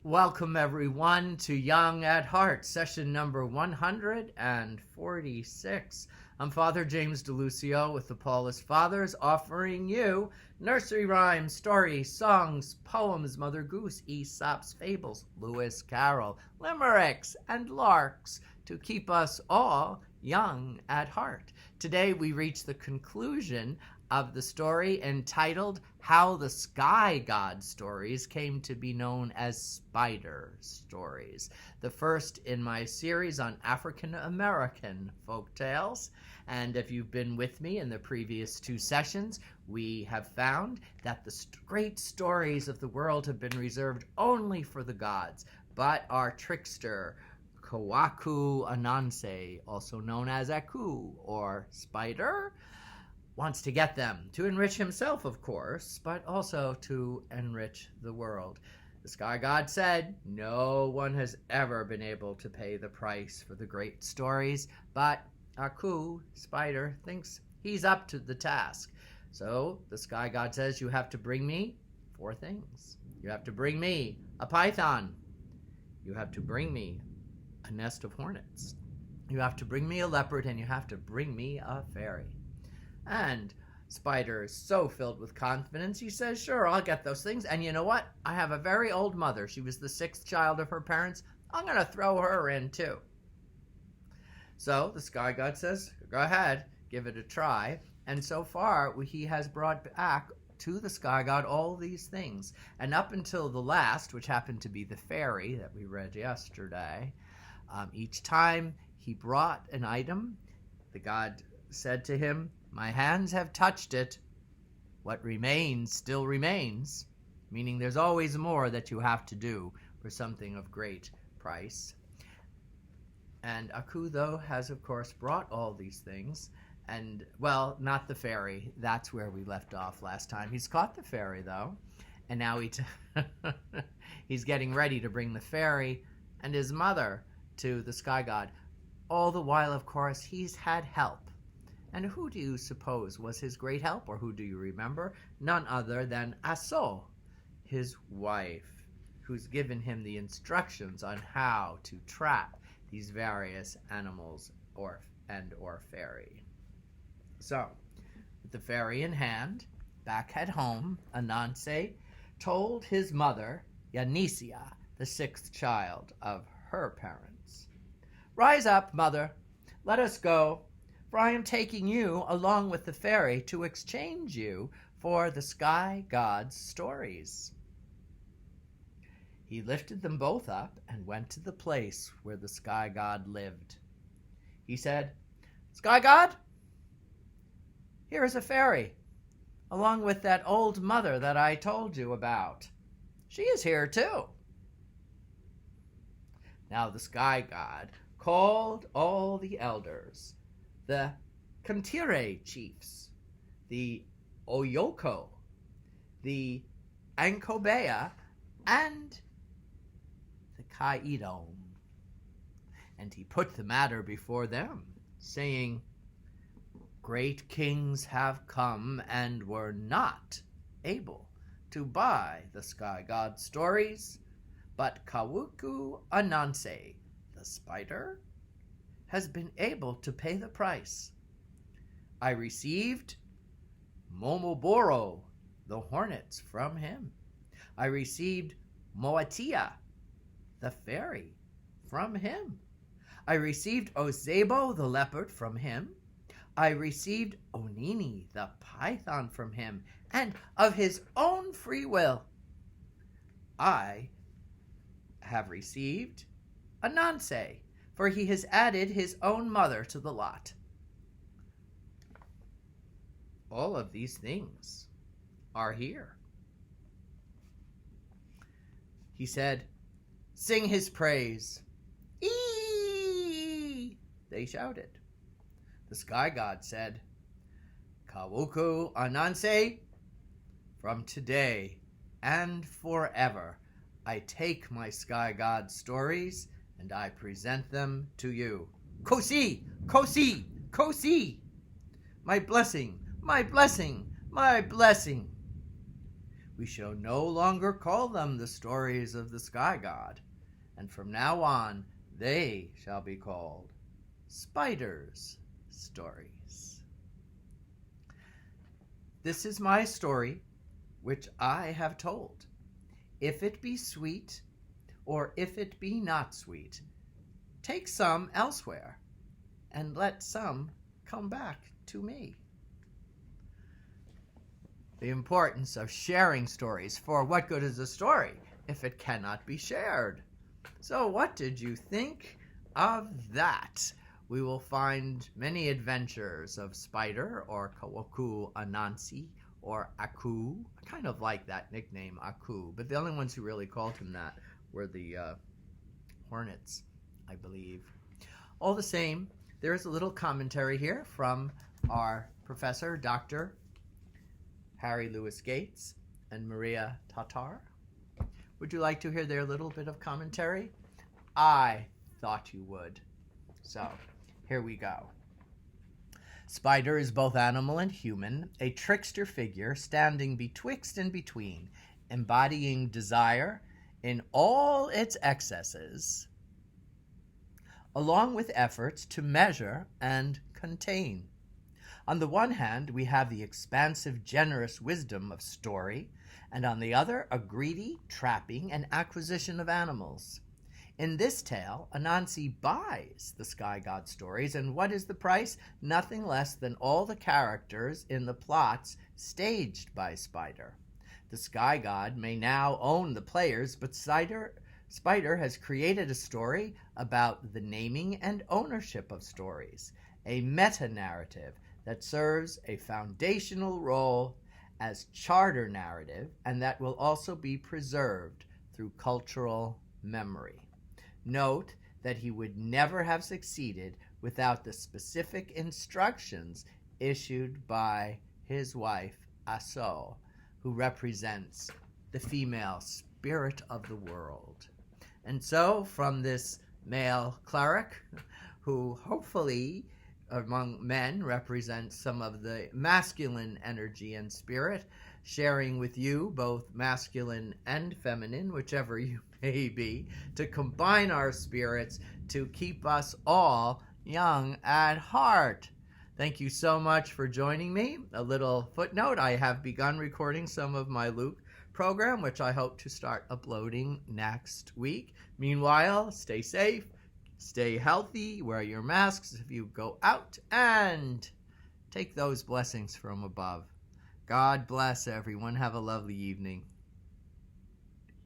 Welcome, everyone, to Young at Heart, session number 146. I'm Father James DeLucio with the Paulist Fathers, offering you nursery rhymes, stories, songs, poems, Mother Goose, Aesop's fables, Lewis Carroll, limericks, and larks to keep us all young at heart. Today we reach the conclusion of the story entitled How the Sky God Stories Came to be Known as Spider Stories, the first in my series on African American folk tales. And if you've been with me in the previous two sessions, we have found that the great stories of the world have been reserved only for the gods, but our trickster, Kwaku Ananse, also known as Aku or Spider, wants to get them to enrich himself, of course, but also to enrich the world. The sky god said no one has ever been able to pay the price for the great stories, but Aku, Spider, thinks he's up to the task. So the sky god says, you have to bring me 4 things. You have to bring me a python. You have to bring me a nest of hornets. You have to bring me a leopard, and you have to bring me a fairy. And Spider is so filled with confidence, he says, sure, I'll get those things. And you know what? I have a very old mother. She was the 6th child of her parents. I'm going to throw her in too. So the sky god says, go ahead, give it a try. And so far, he has brought back to the sky god all these things. And up until the last, which happened to be the fairy that we read yesterday, each time he brought an item, the god said to him, my hands have touched it. What remains still remains, meaning there's always more that you have to do for something of great price. And Aku, though, has, of course, brought all these things. And, well, not the fairy. That's where we left off last time. He's caught the fairy, though. And now he's getting ready to bring the fairy and his mother to the sky god. All the while, of course, he's had help. And who do you suppose was his great help, or who do you remember? None other than Aso, his wife, who's given him the instructions on how to trap these various animals or fairy. So, with the fairy in hand, back at home, Ananse told his mother, Yanisia, the 6th child of her parents, rise up, mother, let us go, for I am taking you along with the fairy to exchange you for the sky god's stories. He lifted them both up and went to the place where the sky god lived. He said, Sky god, here is a fairy, along with that old mother that I told you about. She is here too. Now the sky god called all the elders, the Kantire chiefs, the Oyoko, the Ankobea, and the Kaidon. And he put the matter before them, saying, great kings have come and were not able to buy the sky god stories, but Kawuku Ananse, the spider, has been able to pay the price. I received Momoboro, the hornets, from him. I received Moatia, the fairy, from him. I received Ozebo, the leopard, from him. I received Onini, the python, from him, and of his own free will, I have received Ananse, for he has added his own mother to the lot. All of these things are here. He said, sing his praise. Eee! They shouted. The sky god said, Kawoku Ananse, from today and forever, I take my sky god stories and I present them to you. Kosi! Kosi! Kosi! My blessing! My blessing! My blessing! We shall no longer call them the stories of the sky god, and from now on they shall be called Spider's stories. This is my story, which I have told. If it be sweet, or if it be not sweet, take some elsewhere, and let some come back to me. The importance of sharing stories, for what good is a story if it cannot be shared? So what did you think of that? We will find many adventures of Spider, or Kawaku Anansi, or Aku. I kind of like that nickname, Aku, but the only ones who really called him that were the Hornets, I believe. All the same, there is a little commentary here from our professor, Dr. Harry Lewis Gates and Maria Tatar. Would you like to hear their little bit of commentary? I thought you would. So, here we go. Spider is both animal and human, a trickster figure standing betwixt and between, embodying desire in all its excesses, along with efforts to measure and contain. On the one hand, we have the expansive, generous wisdom of story, and on the other, a greedy trapping and acquisition of animals. In this tale, Anansi buys the sky god stories, and what is the price? Nothing less than all the characters in the plots staged by Spider. The sky god may now own the players, but Spider has created a story about the naming and ownership of stories, a meta-narrative that serves a foundational role as charter narrative, and that will also be preserved through cultural memory. Note that he would never have succeeded without the specific instructions issued by his wife, Aso, who represents the female spirit of the world. And so, from this male cleric, who hopefully among men represents some of the masculine energy and spirit, sharing with you both masculine and feminine, whichever you may be, to combine our spirits to keep us all young at heart. Thank you so much for joining me. A little footnote, I have begun recording some of my Luke program, which I hope to start uploading next week. Meanwhile, stay safe, stay healthy, wear your masks if you go out, and take those blessings from above. God bless everyone. Have a lovely evening.